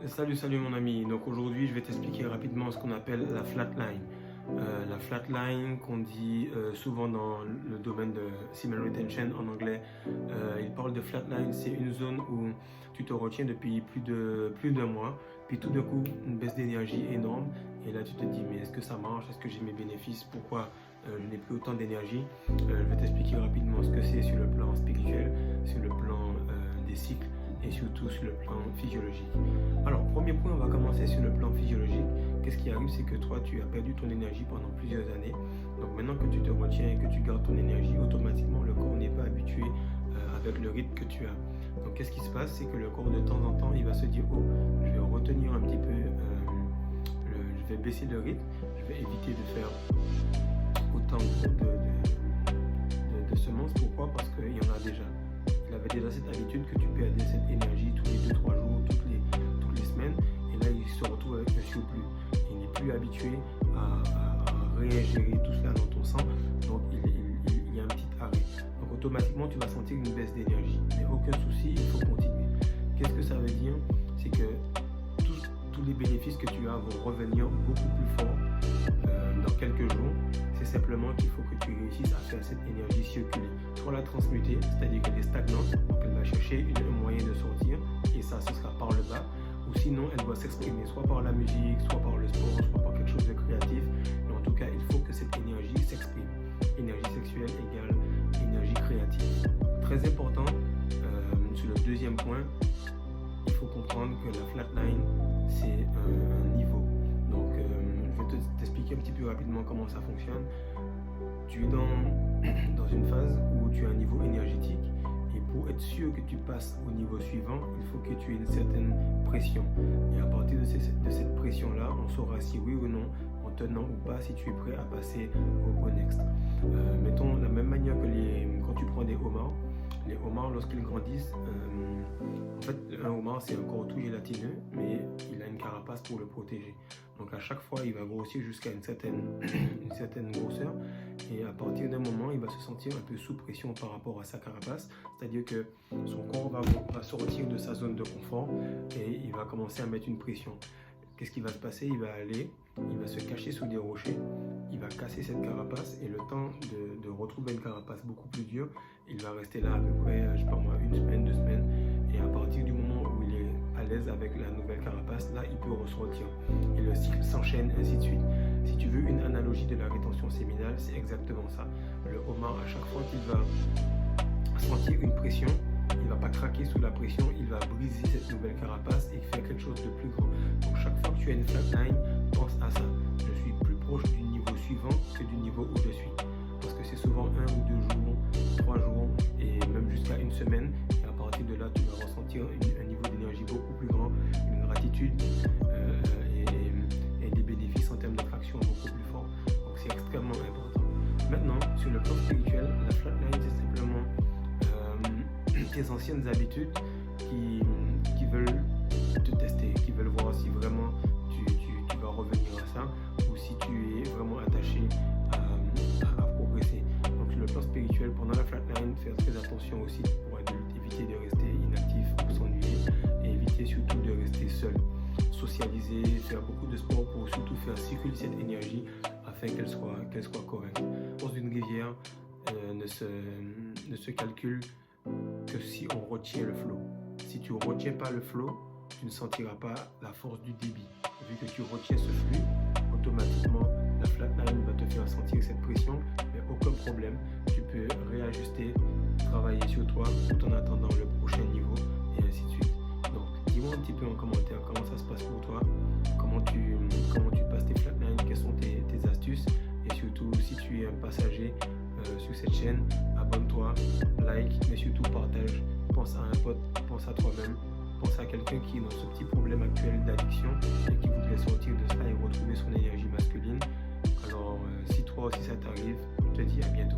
Salut mon ami. Donc aujourd'hui, je vais t'expliquer rapidement ce qu'on appelle la flatline. La flatline qu'on dit souvent dans le domaine de semen retention en anglais. Il parle de flatline, c'est une zone où tu te retiens depuis plus d'un mois, puis tout d'un coup une baisse d'énergie énorme et là tu te dis mais est-ce que ça marche, est-ce que j'ai mes bénéfices, pourquoi je n'ai plus autant d'énergie. Je vais t'expliquer rapidement ce que c'est sur le plan spirituel, sur le plan des cycles et surtout sur le plan physiologique. Alors, premier point, on va commencer sur le plan physiologique. Qu'est-ce qui arrive, c'est que toi, tu as perdu ton énergie pendant plusieurs années. Donc maintenant que tu te retiens et que tu gardes ton énergie, automatiquement, le corps n'est pas habitué avec le rythme que tu as. Donc qu'est-ce qui se passe, c'est que le corps, de temps en temps, il va se dire, oh, je vais retenir un petit peu, je vais baisser le rythme, je vais éviter de faire autant de semences. Pourquoi? Parce qu'il y en a déjà. Il avait déjà cette habitude que tu perdais cette énergie tous les 2-3 jours, toutes les semaines, et là il se retrouve avec un surplus. Il n'est plus habitué à réingérer tout cela dans ton sang, donc il y a un petit arrêt. Donc automatiquement tu vas sentir une baisse d'énergie, mais aucun souci, il faut continuer. Qu'est-ce que ça veut dire? C'est que tous les bénéfices que tu as vont revenir beaucoup plus fort dans quelques jours. C'est simplement qu'il faut que tu réussisses à faire cette énergie circuler, soit la transmuter, c'est-à-dire qu'elle est stagnante, donc elle va chercher un moyen de sortir, et ça ce sera par le bas, ou sinon elle doit s'exprimer soit par la musique, soit par le sport, soit par quelque chose de créatif, mais en tout cas il faut que cette énergie s'exprime. Énergie sexuelle égale énergie créative. Très important, sur le deuxième point, il faut comprendre que la flatline c'est un niveau. Donc je vais t'expliquer un petit peu rapidement comment ça fonctionne. Tu es dans une phase où tu as un niveau énergétique et pour être sûr que tu passes au niveau suivant, il faut que tu aies une certaine pression. Et à partir de cette pression-là, on saura si oui ou non, en tenant ou pas, si tu es prêt à passer au next. Mettons la même manière que quand tu prends des homards. Les homards, lorsqu'ils grandissent, en fait, un homard, c'est un corps tout gélatineux, mais il a une carapace pour le protéger. Donc à chaque fois, il va grossir jusqu'à une certaine grosseur, et à partir d'un moment, il va se sentir un peu sous pression par rapport à sa carapace, c'est-à-dire que son corps va sortir de sa zone de confort et il va commencer à mettre une pression. Qu'est-ce qui va se passer? Il va se cacher sous des rochers, il va casser cette carapace et le temps de retrouver une carapace beaucoup plus dure, il va rester là à peu près, je sais pas moi, 1 semaine, 2 semaines, et à partir du moment où il est à l'aise avec la nouvelle carapace, là il peut ressortir. Et le cycle s'enchaîne, ainsi de suite. Si tu veux une analogie de la rétention séminale, c'est exactement ça. Le homard, à chaque fois qu'il va sentir une pression, il ne va pas craquer sous la pression, il va briser cette nouvelle carapace et faire quelque chose de plus grand. Donc chaque fois que tu as une flatline, pense à ça. Je suis plus proche du niveau suivant que du niveau où je suis. Parce que c'est souvent 1 ou 2 jours, 3 jours et même jusqu'à 1 semaine. Et à partir de là, tu vas ressentir un niveau d'énergie beaucoup plus grand, une gratitude et des bénéfices en termes d'attraction beaucoup plus forts. Donc c'est extrêmement important. Maintenant, sur le plan spirituel, la flatline, c'est simplement tes anciennes habitudes qui veulent te tester, qui veulent voir si vraiment tu vas revenir à ça ou si tu es vraiment attaché à progresser. Donc sur le plan spirituel, pendant la flatline, faire très attention aussi pour éviter de rester inactif ou s'ennuyer et éviter surtout de rester seul. Socialiser, faire beaucoup de sport pour surtout faire circuler cette énergie afin qu'elle soit correcte. La force d'une rivière ne se calcule que si on retient le flot. Si tu ne retiens pas le flot, tu ne sentiras pas la force du débit. Et vu que tu retiens ce flux, automatiquement la flatline va te faire sentir cette pression, mais aucun problème. Tu peux réajuster, travailler sur toi tout en attendant le prochain niveau et ainsi de suite. Donc dis-moi un petit peu en commentaire comment ça se passe pour toi, comment tu passes tes flatlines, quelles sont tes astuces, et surtout si tu es un passager sur cette chaîne, abonne-toi, like, mais surtout partage. Pense à un pote, pense à toi-même, pense à quelqu'un qui est dans ce petit problème actuel d'addiction et qui voudrait sortir de ça et retrouver son énergie masculine. Alors si toi aussi ça t'arrive, je te dis à bientôt.